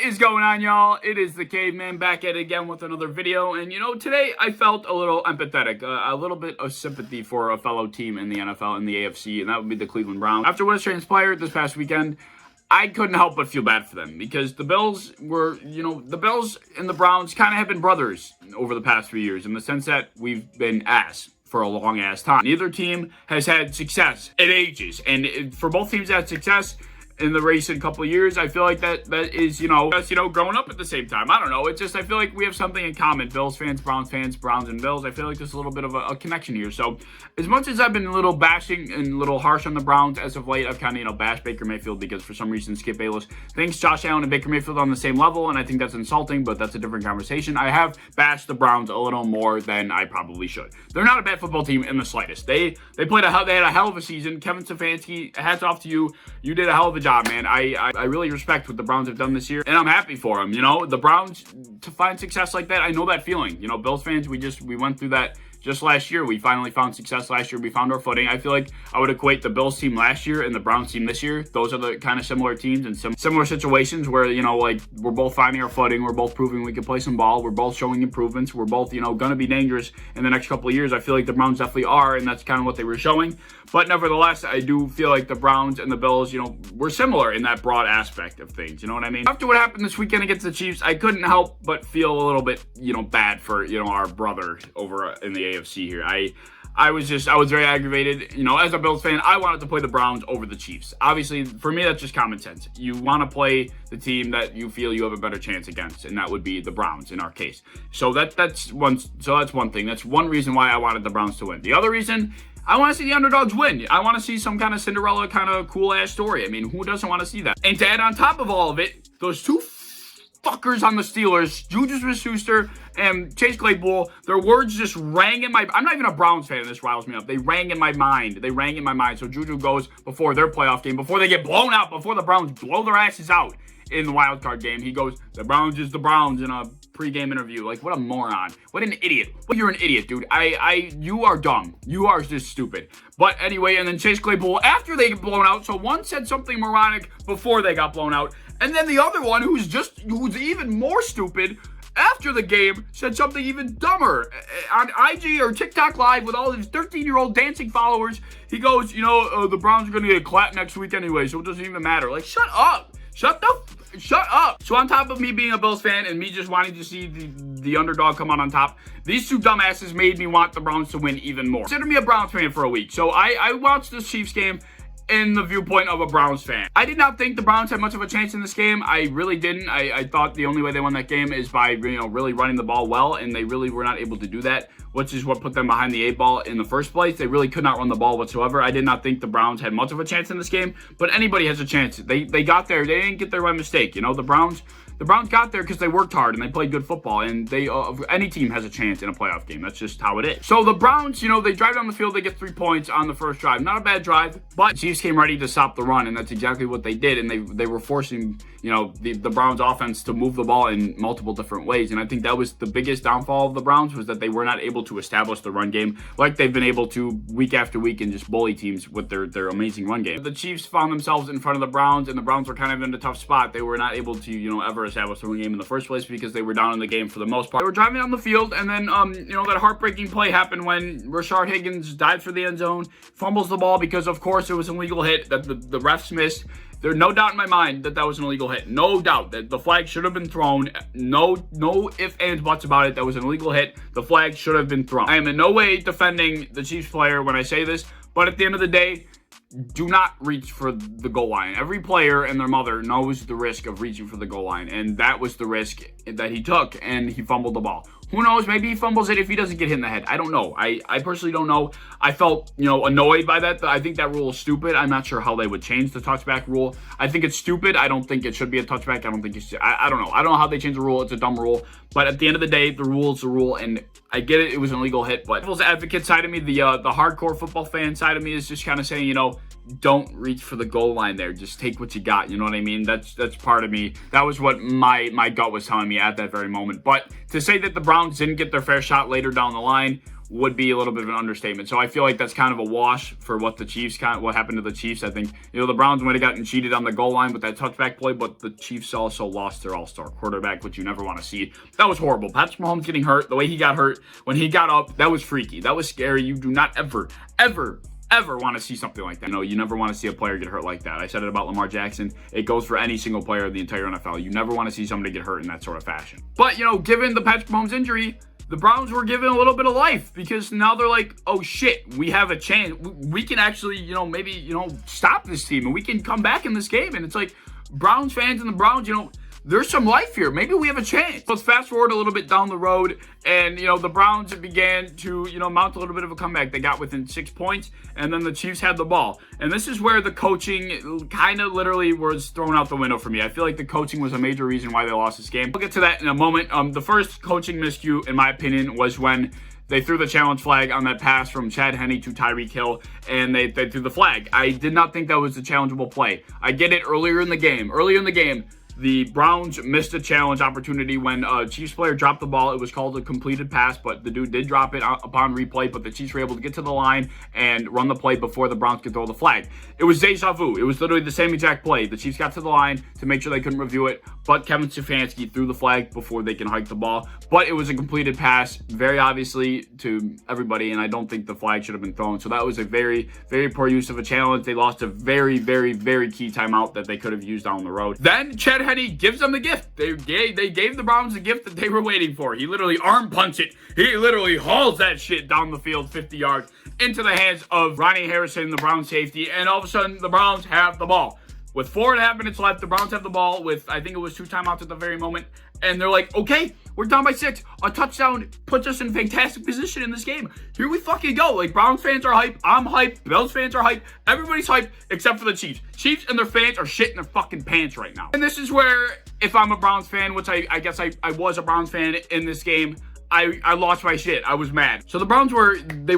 What is going on, y'all? It is the Caveman back at it again with another video. And, today I felt a little empathetic, a little bit of sympathy for a fellow team in the NFL, in the AFC, and that would be the Cleveland Browns. After what has transpired this past weekend, I couldn't help but feel bad for them because the Bills were, the Bills and the Browns kind of have been brothers over the past few years in the sense that we've been ass for a long-ass time. Neither team has had success in ages, and for both teams that had success in the recent couple of years, I feel like that is, growing up at the same time. I don't know. It's just, I feel like we have something in common. Bills fans, Browns and Bills. I feel like there's a little bit of a connection here. So as much as I've been a little bashing and a little harsh on the Browns as of late, I've kind of, bashed Baker Mayfield because for some reason Skip Bayless thinks Josh Allen and Baker Mayfield on the same level, and I think that's insulting, but that's a different conversation. I have bashed the Browns a little more than I probably should. They're not a bad football team in the slightest. They had a hell of a season. Kevin Stefanski, hats off to you. You did a hell of a job, man. I really respect what the Browns have done this year, and I'm happy for them. The Browns, to find success like that, I know that feeling. Bills fans, we went through that just last year. We finally found success last year. We found our footing. I feel like I would equate the Bills team last year and the Browns team this year. Those are the kind of similar teams and some similar situations where, we're both finding our footing. We're both proving we can play some ball. We're both showing improvements. We're both, going to be dangerous in the next couple of years. I feel like the Browns definitely are, and that's kind of what they were showing. But nevertheless, I do feel like the Browns and the Bills, were similar in that broad aspect of things. You know what I mean? After what happened this weekend against the Chiefs, I couldn't help but feel a little bit, bad for, our brother over in the AFC here. I was very aggravated. As a Bills fan, I wanted to play the Browns over the Chiefs. Obviously, for me, that's just common sense. You want to play the team that you feel you have a better chance against, and that would be the Browns in our case. So that's one thing. That's one reason why I wanted the Browns to win. The other reason, I want to see the underdogs win. I want to see some kind of Cinderella kind of cool-ass story. I mean, who doesn't want to see that? And to add on top of all of it, those two fuckers on the Steelers, Juju Smith-Schuster and Chase Claypool, their words just rang in my... I'm not even a Browns fan, and this riles me up. They rang in my mind. So Juju goes before their playoff game, before they get blown out, before the Browns blow their asses out in the wild card game. He goes, the Browns is the Browns in a pre-game interview. Like, what a moron. What an idiot. Well, you're an idiot, dude. You are dumb. You are just stupid. But anyway, and then Chase Claypool, after they get blown out, so one said something moronic before they got blown out, and then the other one, who's even more stupid, after the game, said something even dumber. On IG or TikTok Live with all his 13-year-old dancing followers, he goes, the Browns are going to get clapped next week anyway, so it doesn't even matter. Like, shut up. Shut up. So on top of me being a Bills fan and me just wanting to see the underdog come out on top, these two dumbasses made me want the Browns to win even more. Consider me a Browns fan for a week. So I watched this Chiefs game in the viewpoint of a Browns fan. I did not think the Browns had much of a chance in this game. I really didn't. I thought the only way they won that game is by, really running the ball well, and they really were not able to do that, which is what put them behind the 8 ball in the first place. They really could not run the ball whatsoever. I did not think the Browns had much of a chance in this game, but anybody has a chance. They got there. They didn't get there by mistake. The Browns got there because they worked hard and they played good football, and any team has a chance in a playoff game. That's just how it is. So the Browns, they drive down the field, they get 3 points on the first drive. Not a bad drive, but Chiefs came ready to stop the run, and that's exactly what they did, and they were forcing, the Browns offense to move the ball in multiple different ways, and I think that was the biggest downfall of the Browns, was that they were not able to establish the run game like they've been able to week after week and just bully teams with their amazing run game. The Chiefs found themselves in front of the Browns, and the Browns were kind of in a tough spot. They were not able to, ever establish the run game in the first place because they were down in the game for the most part. They were driving down the field, and then, that heartbreaking play happened when Rashard Higgins dives for the end zone, fumbles the ball because, of course, it was an illegal hit that the refs missed. There's no doubt in my mind that was an illegal hit. No doubt that the flag should have been thrown. No ifs, ands, buts about it. That was an illegal hit. The flag should have been thrown. I am in no way defending the Chiefs player when I say this, but at the end of the day, do not reach for the goal line. Every player and their mother knows the risk of reaching for the goal line, and that was the risk that he took, and he fumbled the ball. Who knows? Maybe he fumbles it if he doesn't get hit in the head. I don't know. I personally don't know. I felt, annoyed by that. I think that rule is stupid. I'm not sure how they would change the touchback rule. I think it's stupid. I don't think it should be a touchback. I don't think it's... I don't know. I don't know how they change the rule. It's a dumb rule. But at the end of the day, the rule is the rule, and I get it. It was an illegal hit. But the advocate side of me, the hardcore football fan side of me is just kind of saying, don't reach for the goal line there. Just take what you got. You know what I mean? That's part of me. That was what my gut was telling me at that very moment. But to say that the Browns didn't get their fair shot later down the line would be a little bit of an understatement. So I feel like that's kind of a wash for what happened to the Chiefs. I think, the Browns might have gotten cheated on the goal line with that touchback play, but the Chiefs also lost their all-star quarterback, which you never want to see. That was horrible. Patrick Mahomes getting hurt, the way he got hurt, when he got up, that was freaky. That was scary. You do not ever want to see something like that. You never want to see a player get hurt like that. I said it about Lamar Jackson. It goes for any single player of the entire NFL. You never want to see somebody get hurt in that sort of fashion. But, given the Patrick Mahomes injury, the Browns were given a little bit of life, because now they're like, oh shit, we have a chance. We can actually, maybe, stop this team, and we can come back in this game. And it's like, Browns fans and the Browns, there's some life here. Maybe we have a chance. Let's fast forward a little bit down the road, and, the Browns began to, mount a little bit of a comeback. They got within 6 points, and then the Chiefs had the ball. And this is where the coaching kind of literally was thrown out the window for me. I feel like the coaching was a major reason why they lost this game. We'll get to that in a moment. The first coaching miscue, in my opinion, was when they threw the challenge flag on that pass from Chad Henne to Tyreek Hill, and they threw the flag. I did not think that was a challengeable play. I get it earlier in the game. The Browns missed a challenge opportunity when a Chiefs player dropped the ball. It was called a completed pass, but the dude did drop it upon replay, but the Chiefs were able to get to the line and run the play before the Browns could throw the flag. It was deja vu. It was literally the same exact play. The Chiefs got to the line to make sure they couldn't review it, but Kevin Stefanski threw the flag before they can hike the ball. But it was a completed pass, very obviously, to everybody, and I don't think the flag should have been thrown. So that was a very, very poor use of a challenge. They lost a very, very, very key timeout that they could have used down the road. Then Chad Henne gives them the gift. They gave the Browns the gift that they were waiting for. He literally arm punched it. He literally hauls that shit down the field 50 yards into the hands of Ronnie Harrison, the Browns safety, and all of a sudden the Browns have the ball. With 4.5 minutes left, the Browns have the ball with, I think it was 2 timeouts at the very moment, and they're like, okay, we're down by 6. A touchdown puts us in fantastic position in this game. Here we fucking go. Like, Browns fans are hype. I'm hype. Bills fans are hype. Everybody's hype except for the Chiefs. Chiefs and their fans are shitting their fucking pants right now. And this is where, if I'm a Browns fan, which I guess I was a Browns fan in this game, I lost my shit. I was mad. So the Browns were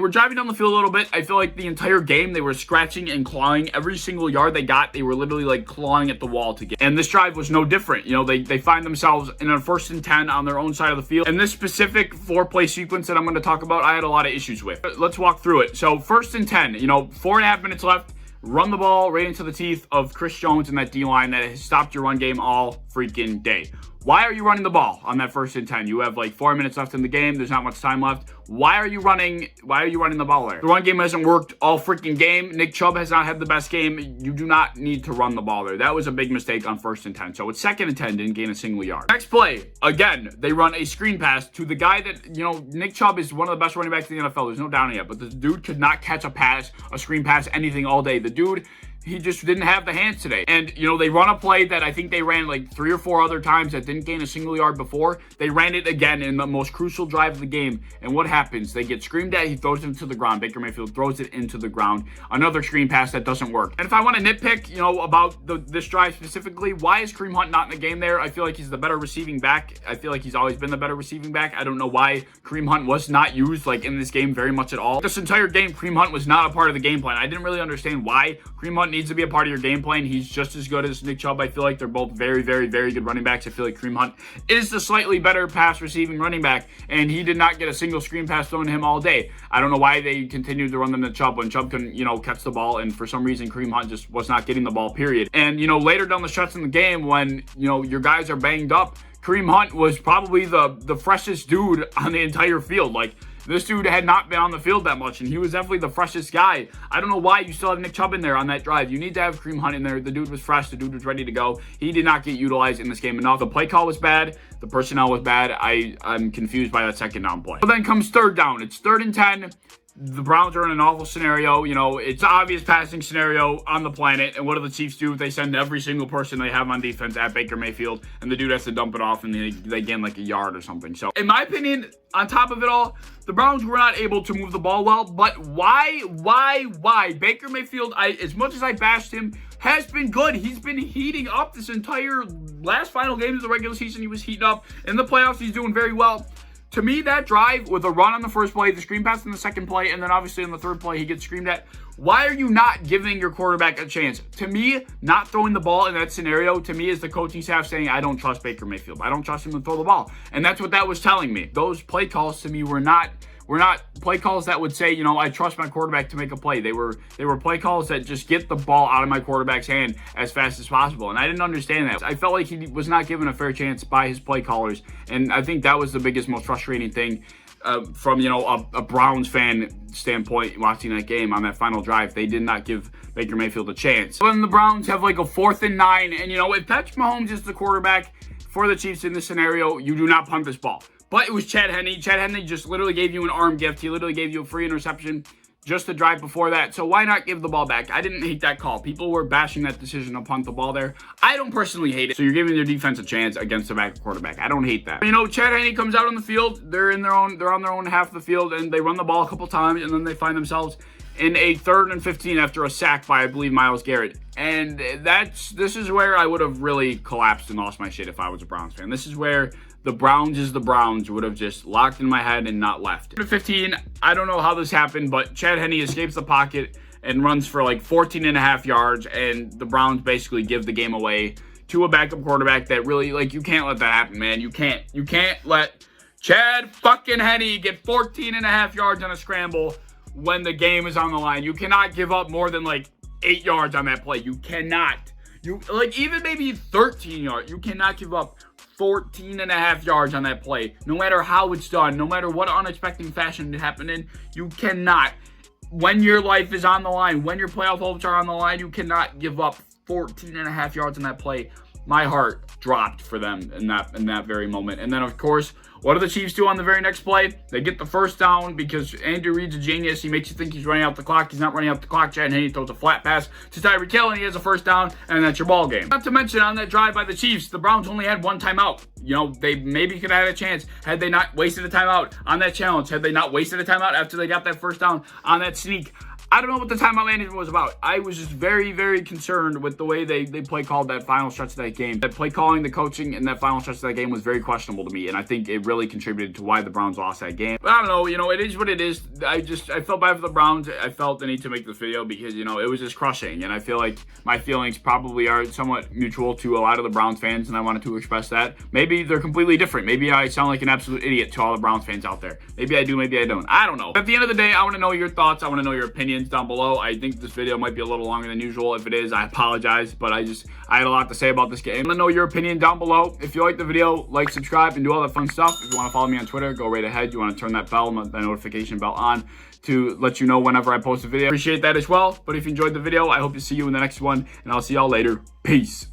driving down the field a little bit. I feel like the entire game they were scratching and clawing. Every single yard they got, they were literally like clawing at the wall to get. And this drive was no different. They find themselves in a 1st and 10 on their own side of the field. And this specific 4-play sequence that I'm going to talk about, I had a lot of issues with. Let's walk through it. So 1st and 10, 4.5 minutes left. Run the ball right into the teeth of Chris Jones and that D-line that has stopped your run game all freaking day. Why are you running the ball on that 1st and 10? You have like 4 minutes left in the game. There's not much time left. Why are you running the ball there? The run game hasn't worked all freaking game. Nick Chubb has not had the best game. You do not need to run the ball there. That was a big mistake on 1st and 10. So it's 2nd and 10, didn't gain a single yard. Next play, again, they run a screen pass to the guy that, Nick Chubb is one of the best running backs in the NFL. There's no doubt in it. But the dude could not catch a pass, a screen pass, anything all day. The dude, he just didn't have the hands today. And, they run a play that I think they ran like 3 or 4 other times that didn't gain a single yard before. They ran it again in the most crucial drive of the game. And what happens? They get screamed at. He throws it into the ground. Baker Mayfield throws it into the ground. Another screen pass that doesn't work. And if I want to nitpick, about this drive specifically, why is Kareem Hunt not in the game there? I feel like he's the better receiving back. I feel like he's always been the better receiving back. I don't know why Kareem Hunt was not used like in this game very much at all. This entire game, Kareem Hunt was not a part of the game plan. I didn't really understand why Kareem Hunt needs to be a part of your game plan. He's just as good as Nick Chubb. I feel like they're both very, very, very good running backs. I feel like Kareem Hunt is the slightly better pass receiving running back, and he did not get a single screen pass thrown to him all day. I don't know why they continued to run them to Chubb when Chubb couldn't, catch the ball, and for some reason Kareem Hunt just was not getting the ball, period. And, later down the stretch in the game when, your guys are banged up, Kareem Hunt was probably the freshest dude on the entire field. Like, this dude had not been on the field that much, and he was definitely the freshest guy. I don't know why you still have Nick Chubb in there on that drive. You need to have Kareem Hunt in there. The dude was fresh. The dude was ready to go. He did not get utilized in this game enough. The play call was bad. The personnel was bad. I'm confused by that 2nd down play. But then comes 3rd down. It's 3rd and 10. The Browns are in an awful scenario. It's an obvious passing scenario on the planet. And what do the Chiefs do? They send every single person they have on defense at Baker Mayfield, and the dude has to dump it off, and they gain like a yard or something. So, in my opinion, on top of it all, the Browns were not able to move the ball well. But why? Baker Mayfield, as much as I bashed him, has been good. He's been heating up this entire last final game of the regular season. He was heating up. In the playoffs, he's doing very well. To me, that drive with a run on the 1st play, the screen pass in the 2nd play, and then obviously on the 3rd play, he gets screamed at. Why are you not giving your quarterback a chance? To me, not throwing the ball in that scenario, to me, is the coaching staff saying, I don't trust Baker Mayfield. I don't trust him to throw the ball. And that's what that was telling me. Those play calls to me were not were not play calls that would say, you know, I trust my quarterback to make a play. They were play calls that just get the ball out of my quarterback's hand as fast as possible. And I didn't understand that. I felt like he was not given a fair chance by his play callers. And I think that was the biggest, most frustrating thing from, you know, a Browns fan standpoint watching that game on that final drive. They did not give Baker Mayfield a chance. When the Browns have like a 4th and 9, and, you know, if Patrick Mahomes is the quarterback for the Chiefs in this scenario, you do not punt this ball. But it was Chad Henne. Chad Henne just literally gave you an arm gift. He literally gave you a free interception just the drive before that. So why not give the ball back? I didn't hate that call. People were bashing that decision to punt the ball there. I don't personally hate it. So you're giving your defense a chance against the backup quarterback. I don't hate that. You know, Chad Henne comes out on the field. They're on their own half of the field, and they run the ball a couple times, and then they find themselves in a 3rd and 15 after a sack by, I believe, Myles Garrett. And this is where I would have really collapsed and lost my shit if I was a Browns fan. This is where the Browns would have just locked in my head and not left. 15, I don't know how this happened, but Chad Henne escapes the pocket and runs for like 14.5 yards, and the Browns basically give the game away to a backup quarterback that really, like, you can't let that happen, man. You can't let Chad fucking Henne get 14.5 yards on a scramble when the game is on the line. You cannot give up more than like 8 yards on that play. You cannot. Even maybe 13 yards. You cannot give up 14.5 yards on that play. No matter how it's done, no matter what unexpected fashion it happened in, you cannot. When your life is on the line, when your playoff hopes are on the line, you cannot give up 14.5 yards on that play. My heart dropped for them in that very moment. And then, of course, what do the Chiefs do on the very next play? They get the first down because Andrew Reid's a genius. He makes you think he's running out the clock. He's not running out the clock. Chad Henne throws a flat pass to Tyreek Hill, and he has a first down, and that's your ball game. Not to mention, on that drive by the Chiefs, the Browns only had 1 timeout. You know, they maybe could have had a chance had they not wasted a timeout on that challenge. Had they not wasted a timeout after they got that first down on that sneak. I don't know what the timeout management was about. I was just very, very concerned with the way they play called that final stretch of that game. That play calling, the coaching, and that final stretch of that game was very questionable to me, and I think it really contributed to why the Browns lost that game. But I don't know, you know, it is what it is. I felt bad for the Browns. I felt the need to make this video because, you know, it was just crushing, and I feel like my feelings probably are somewhat mutual to a lot of the Browns fans, and I wanted to express that. Maybe they're completely different. Maybe I sound like an absolute idiot to all the Browns fans out there. Maybe I do, maybe I don't. I don't know. At the end of the day, I want to know your thoughts. I want to know your opinions down below. I think this video might be a little longer than usual. If it is, I apologize, but I had a lot to say about this game. I want to know your opinion down below. If you like the video, like, subscribe, and do all that fun stuff. If you want to follow me on Twitter, go right ahead. You want to turn that bell, that notification bell on to let you know whenever I post a video. Appreciate that as well. But if you enjoyed the video, I hope to see you in the next one, and I'll see y'all later. Peace.